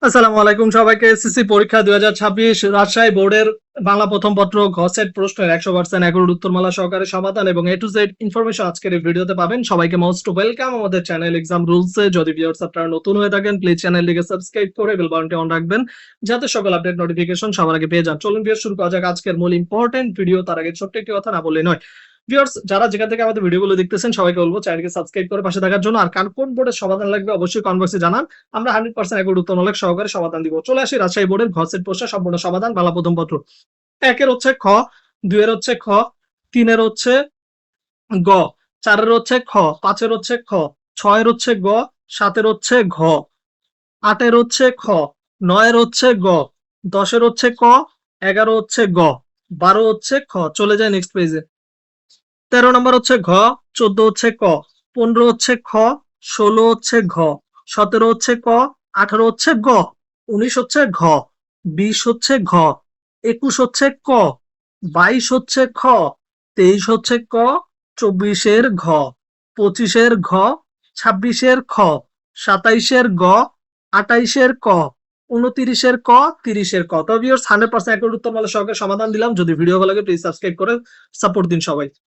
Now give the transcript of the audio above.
আসসালামু আলাইকুম সবাইকে। এসএসসি পরীক্ষা 2026 রাজশাহী বোর্ডের বাংলা প্রথম পত্র ঘ সেট প্রশ্নের 100% অ্যাকুরেট উত্তরমালা সহকারে সমাধান এবং এ টু জেড ইনফরমেশন আজকের এই ভিডিওতে পাবেন। সবাইকে মোস্ট ওয়েলকাম আমাদের চ্যানেল এক্সাম রুলসে। যদি ভিউয়ার্স আপনারা নতুন হয়ে থাকেন প্লিজ চ্যানেলটিকে সাবস্ক্রাইব করে বেল বাটনটি অন রাখবেন যাতে সকল আপডেট নোটিফিকেশন সবার আগে পেয়ে যান। চলুন ভিউয়ার্স শুরু করা যাক আজকের মূল ইম্পর্টেন্ট ভিডিও। তার আগে ছোট্ট একটি কথা না বললেই নয়। ভিউয়ার্স যারা যেখান থেকে আমাদের ভিডিওগুলো দেখতেছেন সবাইকে বলবো চ্যানেলকে সাবস্ক্রাইব করে পাশে থাকার জন্য। আর কোন বোর্ডের সমাধান লাগবে অবশ্যই কমেন্ট বক্সে জানান। আমরা 100% অ্যাকুরেট উত্তরমূলক সহকারে সমাধান দিব। চলে আসি রাজশাহী বোর্ডের ঘ সেট প্রশ্নের সম্পূর্ণ সমাধান বাংলা প্রথম পত্র। 1 এর হচ্ছে খ, 2 এর হচ্ছে খ, 3 এর হচ্ছে গ, 4 এর হচ্ছে খ, 5 এর হচ্ছে খ, 6 এর হচ্ছে গ, 7 এর হচ্ছে ঘ, 8 এর হচ্ছে খ, 9 এর হচ্ছে গ, 10 এর হচ্ছে ক, 11 হচ্ছে গ, 12 হচ্ছে খ। চলে যায় নেক্সট পেজে। 13 নম্বর হচ্ছে ঘ, 14 হচ্ছে ক, 15 হচ্ছে খ, 16 হচ্ছে ঘ, 17 হচ্ছে ক, 18 হচ্ছে গ, 19 হচ্ছে ঘ, 20 হচ্ছে ঘ, 21 হচ্ছে ক, 22 হচ্ছে খ, 23 হচ্ছে ক, 24 এর ঘ, 25 এর ঘ, 26 এর খ, 27 এর গ, 28 এর ক, 29 এর ক, 30 এর ক। তো ভিউয়ার্স 100% অ্যাকুরেট উত্তরমালা সহকারে সমাধান দিলাম। যদি ভিডিও ভালো লাগে প্লিজ সাবস্ক্রাইব করে সাপোর্ট দিন সবাই।